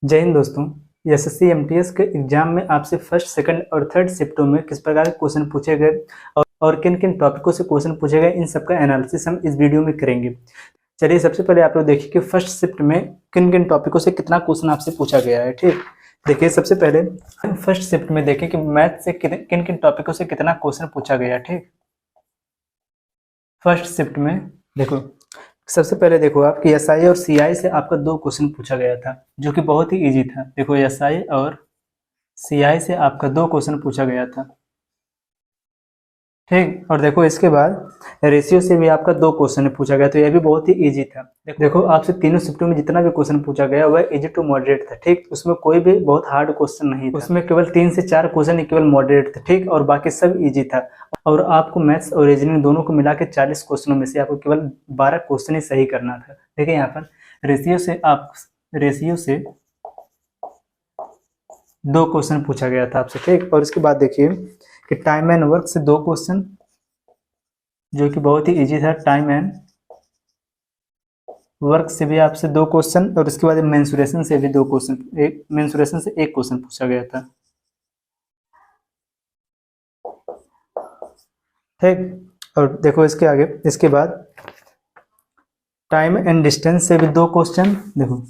जय हिंद दोस्तों। SSC MTS के एग्जाम में आपसे फर्स्ट, सेकंड और थर्ड शिफ्टों में किस प्रकार के क्वेश्चन पूछे गए और किन किन टॉपिकों से क्वेश्चन पूछे गए, इन सबका एनालिसिस हम इस वीडियो में करेंगे। चलिए सबसे पहले आप लोग देखिए कि फर्स्ट शिफ्ट में किन किन टॉपिकों से कितना क्वेश्चन आपसे पूछा गया है। ठीक, देखिए सबसे पहले फर्स्ट शिफ्ट में देखें कि मैथ से किन किन टॉपिकों से कितना क्वेश्चन पूछा गया। ठीक, फर्स्ट शिफ्ट में देखो, सबसे पहले देखो आपकी एसआई और सीआई से आपका 2 क्वेश्चन पूछा गया था, जो कि बहुत ही इजी था। देखो एसआई और सीआई से आपका 2 क्वेश्चन पूछा गया था। ठीक, और देखो इसके बाद रेशियो से भी आपका 2 क्वेश्चन पूछा गया, तो यह भी बहुत ही इजी था। देखो आपसे तीनों शिफ्टों में जितना भी क्वेश्चन पूछा गया वह इजी टू मॉडरेट था। ठीक, उसमें कोई भी बहुत हार्ड क्वेश्चन नहीं था, उसमें केवल 3 से 4 क्वेश्चन केवल मॉडरेट थे। ठीक, और बाकी सब इजी था। और आपको मैथ्स और रीजनिंग दोनों को मिला के 40 क्वेश्चनों में से आपको केवल 12 क्वेश्चन ही सही करना था। देखिए यहाँ पर रेशियो से 2 क्वेश्चन पूछा गया था आपसे। ठीक, और इसके बाद देखिए कि टाइम एंड वर्क से 2 क्वेश्चन, जो कि बहुत ही इजी था। टाइम एंड वर्क से भी आपसे 2 क्वेश्चन, और इसके बाद मेंसुरेशन से भी 2 क्वेश्चन, मेंसुरेशन से 1 क्वेश्चन पूछा गया था। ठीक, और देखो इसके आगे, इसके बाद टाइम एंड डिस्टेंस से भी 2 क्वेश्चन। देखो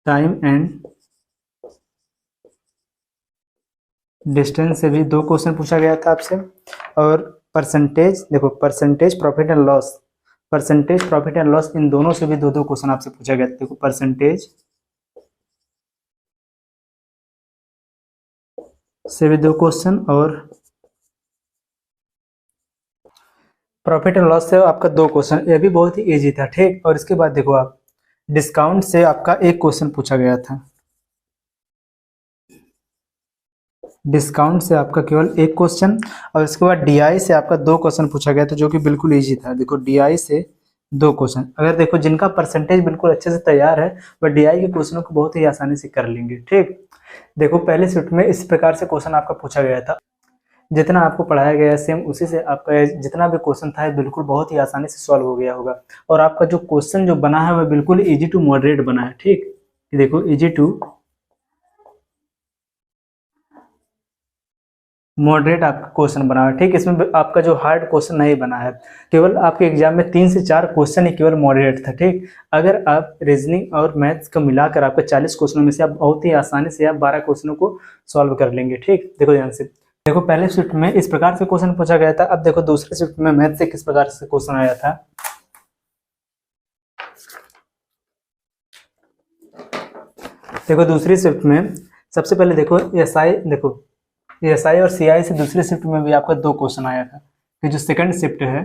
टाइम एंड डिस्टेंस से भी 2 क्वेश्चन पूछा गया था आपसे। और परसेंटेज, देखो percentage profit and loss in दोनों से भी 2 क्वेश्चन आपसे पूछा गया था। देखो परसेंटेज से भी 2 क्वेश्चन और प्रॉफिट एंड लॉस से आपका 2 क्वेश्चन, यह भी बहुत ही इजी था। ठीक, और इसके बाद देखो आप डिस्काउंट से आपका 1 क्वेश्चन पूछा गया था। डिस्काउंट से आपका केवल 1 क्वेश्चन, और इसके बाद डीआई से आपका 2 क्वेश्चन पूछा गया था, जो कि बिल्कुल इजी था। देखो डीआई से 2 क्वेश्चन, अगर देखो जिनका परसेंटेज बिल्कुल अच्छे से तैयार है वह डीआई के क्वेश्चनों को बहुत ही आसानी से कर लेंगे। ठीक, देखो पहले शिफ्ट में इस प्रकार से क्वेश्चन आपका पूछा गया था, जितना आपको पढ़ाया गया है सेम उसी से आपका जितना भी क्वेश्चन था बिल्कुल बहुत ही आसानी से सॉल्व हो गया होगा। और आपका जो क्वेश्चन जो बना है वह बिल्कुल इजी टू मॉडरेट बना है। ठीक, देखो इजी टू मॉडरेट आपका क्वेश्चन बना है। ठीक, इसमें आपका जो हार्ड क्वेश्चन नहीं बना है, केवल आपके एग्जाम में 3 से 4 क्वेश्चन ही केवल मॉडरेट था। ठीक, अगर आप रीजनिंग और मैथ्स को मिलाकर आपके 40 क्वेश्चनों में से आप बहुत ही आसानी से आप 12 क्वेश्चनों को सॉल्व कर लेंगे। ठीक, देखो ध्यान से, देखो पहले शिफ्ट में इस प्रकार से क्वेश्चन पूछा गया था। अब देखो दूसरे शिफ्ट में मैथ से किस प्रकार से क्वेश्चन आया था। देखो दूसरी शिफ्ट में सबसे पहले देखो एसआई और सीआई से दूसरी शिफ्ट में भी आपका 2 क्वेश्चन आया था। कि जो सेकंड शिफ्ट है,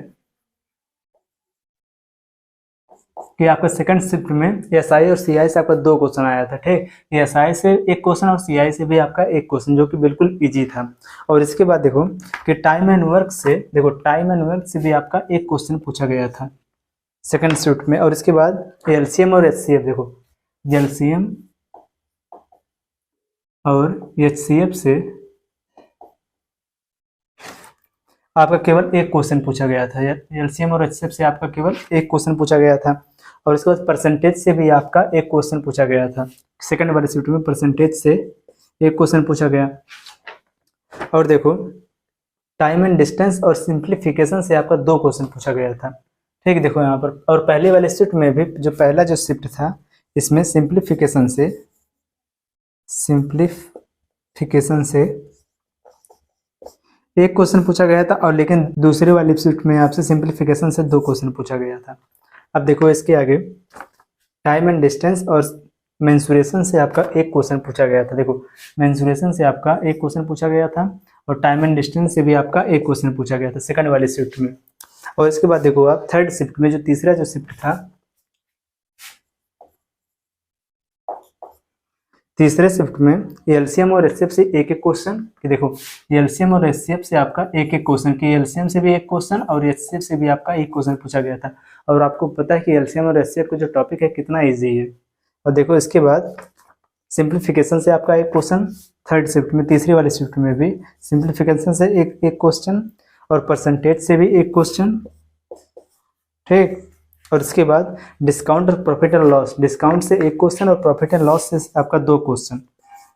कि आपका सेकंड शिफ्ट में एसआई और सीआई से आपका 2 क्वेश्चन आया था। ठीक, एसआई से 1 क्वेश्चन और सीआई से भी आपका 1 क्वेश्चन, जो कि बिल्कुल इजी था। और इसके बाद देखो कि टाइम एंड वर्क से भी आपका 1 क्वेश्चन पूछा गया था सेकंड शिफ्ट में। और इसके बाद एलसीएम और एचसीएफ, देखो एलसीएम और एचसीएफ से आपका केवल 1 क्वेश्चन पूछा गया था। एलसीएम और एचसीएफ से आपका केवल 1 क्वेश्चन पूछा गया था। और इसके बाद परसेंटेज से भी आपका 1 क्वेश्चन पूछा गया था। सेकंड वाले शिफ्ट में परसेंटेज से 1 क्वेश्चन पूछा गया। और देखो टाइम एंड डिस्टेंस और सिंप्लीफिकेशन से आपका 2 क्वेश्चन पूछा गया था। ठीक, देखो यहाँ पर, और पहले वाले शिफ्ट में भी जो पहला जो शिफ्ट था इसमें सिंप्लीफिकेशन से 1 क्वेश्चन पूछा गया था। और लेकिन दूसरे वाली शिफ्ट में आपसे सिंप्लीफिकेशन से 2 क्वेश्चन पूछा गया था। अब देखो इसके आगे टाइम एंड डिस्टेंस और मेंसुरेशन से आपका 1 क्वेश्चन पूछा गया था। देखो मेंसुरेशन से आपका 1 क्वेश्चन पूछा गया था, और टाइम एंड डिस्टेंस से भी आपका 1 क्वेश्चन पूछा गया था सेकंड वाली शिफ्ट में। और इसके बाद देखो आप थर्ड शिफ्ट में जो तीसरा जो शिफ्ट था, तीसरे शिफ्ट में एलसीएम और एचसीएफ से 1-1 क्वेश्चन। कि देखो एलसीएम और एचसीएफ से आपका 1-1 क्वेश्चन, कि एलसीएम से भी 1 क्वेश्चन और एचसीएफ से भी आपका 1 क्वेश्चन पूछा गया था। और आपको पता है कि एलसीएम और एचसीएफ का जो टॉपिक है कितना इजी है। और देखो इसके बाद सिंप्लीफिकेशन से आपका 1 क्वेश्चन थर्ड शिफ्ट में, तीसरी वाली शिफ्ट में भी सिंप्लीफिकेशन से एक क्वेश्चन, और परसेंटेज से भी 1 क्वेश्चन। ठीक, और इसके बाद डिस्काउंट और प्रॉफिट एंड लॉस, डिस्काउंट से एक क्वेश्चन और प्रॉफिट एंड लॉस से आपका 2 क्वेश्चन।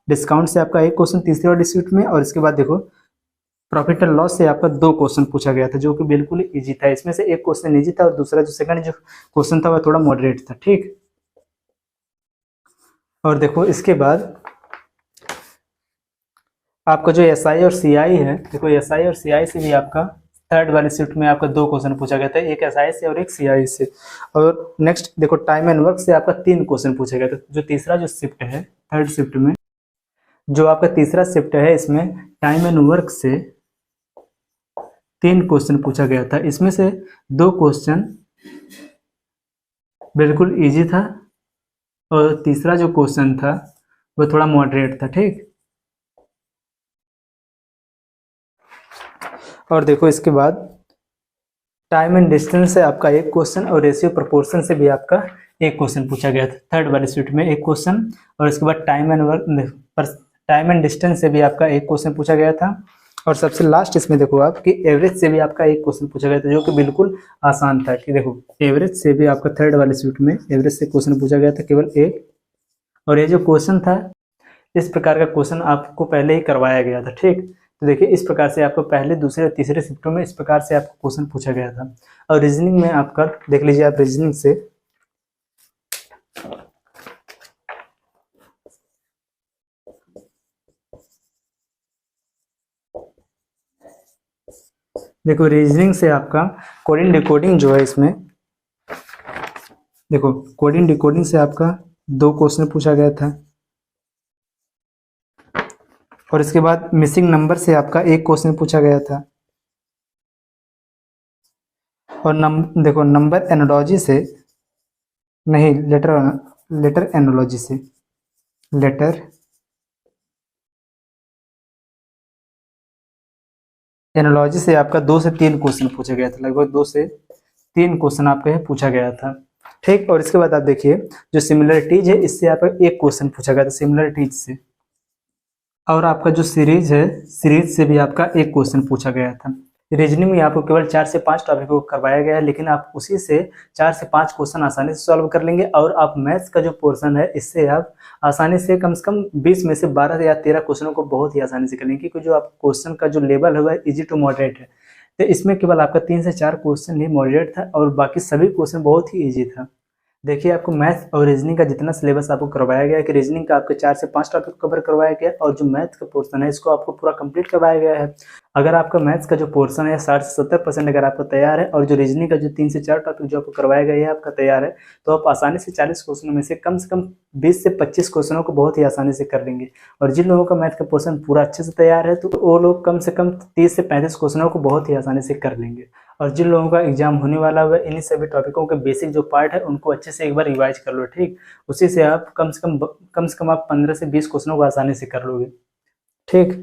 डिस्काउंट से आपका एक क्वेश्चन तीसरे वाली शीट में, और इसके बाद देखो प्रॉफिट एंड लॉस से आपका 2 क्वेश्चन पूछा गया था जो कि बिल्कुल इजी था। इसमें से एक क्वेश्चन इजी था और दूसरा जो सेकंड जो क्वेश्चन था वह थोड़ा मॉडरेट था, ठीक। और देखो इसके बाद आपका जो एसआई और सीआई है, देखो एसआई और सीआई से भी आपका थर्ड वाली शिफ्ट में आपका 2 क्वेश्चन पूछा गया था, एक एसआई से और एक सीआई से। और नेक्स्ट देखो टाइम एंड वर्क से आपका 3 क्वेश्चन पूछा गया था। जो तीसरा जो शिफ्ट है थर्ड शिफ्ट में, जो आपका तीसरा शिफ्ट है इसमें टाइम एंड वर्क से 3 क्वेश्चन पूछा गया था। इसमें से 2 क्वेश्चन बिल्कुल इजी था और तीसरा जो क्वेश्चन था वो थोड़ा मॉडरेट था, ठीक। और देखो इसके बाद टाइम एंड डिस्टेंस से आपका एक क्वेश्चन और रेशियो प्रोपोर्शन से भी आपका एक क्वेश्चन पूछा गया था। थर्ड वाली शीट में एक क्वेश्चन, और इसके बाद टाइम एंड डिस्टेंस से भी आपका एक क्वेश्चन पूछा गया था। और सबसे लास्ट इसमें देखो आप कि एवरेज से भी आपका एक क्वेश्चन पूछा गया था जो कि बिल्कुल आसान था। कि देखो एवरेज से भी आपका थर्ड वाली शीट में एवरेज से क्वेश्चन पूछा गया था केवल एक, और ये जो क्वेश्चन था इस प्रकार का क्वेश्चन आपको पहले ही करवाया गया था, ठीक। तो देखिए इस प्रकार से आपको पहले दूसरे और तीसरे शिफ्टों में इस प्रकार से आपको क्वेश्चन पूछा गया था। और रीजनिंग में आपका देख लीजिए आप रीजनिंग से देखो रीजनिंग से आपका कोडिंग डिकोडिंग जो है इसमें देखो कोडिंग डिकोडिंग से आपका 2 क्वेश्चन पूछा गया था। और इसके बाद मिसिंग नंबर से आपका एक क्वेश्चन पूछा गया था। और देखो नंबर एनोलॉजी से नहीं, लेटर एनोलॉजी से, लेटर एनोलॉजी से आपका 2 से 3 क्वेश्चन पूछा गया था, लगभग 2 से 3 क्वेश्चन आपका पूछा गया था, ठीक। और इसके बाद आप देखिए जो सिमिलरिटीज है इससे आपका एक क्वेश्चन पूछा गया था सिमिलरिटीज से। और आपका जो सीरीज है सीरीज से भी आपका एक क्वेश्चन पूछा गया था। रीजनिंग में आपको केवल 4 से 5 टॉपिक को करवाया गया है, लेकिन आप उसी से 4 से 5 क्वेश्चन आसानी से सॉल्व कर लेंगे। और आप मैथ्स का जो पोर्शन है इससे आप आसानी से कम 20 में से 12 या 13 क्वेश्चनों को बहुत ही आसानी से कर लेंगे, क्योंकि जो आप क्वेश्चन का जो लेवल है वह इजी टू मॉडरेट है। तो इसमें केवल आपका 3 से 4 क्वेश्चन ही मॉडरेट था और बाकी सभी क्वेश्चन बहुत ही ईजी था। देखिए आपको मैथ्स और रीजनिंग का जितना सिलेबस आपको करवाया गया है कि रीजनिंग का आपके 4 से 5 टॉपिक कवर करवाया गया है, और जो मैथ्स का पोर्शन है इसको आपको पूरा कंप्लीट करवाया गया है। अगर आपका मैथ्स का जो पोर्शन है 60 से 70% अगर आपका तैयार है, और जो रीजनिंग का जो 3 से 4 टॉपिक जो आपको करवाया गया है आपका तैयार है, तो आप आसानी से 40 क्वेश्चनों में से कम 20 से 25 क्वेश्चनों को बहुत ही आसानी से कर लेंगे। और जिन लोगों का मैथ का पोर्शन पूरा अच्छे से तैयार है तो वो लोग कम से कम 30 से 35 क्वेश्चनों को बहुत ही आसानी से कर लेंगे। और जिन लोगों का एग्जाम होने वाला है इन्हीं सभी टॉपिकों के बेसिक जो पार्ट है उनको अच्छे से एक बार रिवाइज कर लो, ठीक। उसी से आप कम से कम आप 15 से 20 क्वेश्चनों को आसानी से कर लोगे, ठीक।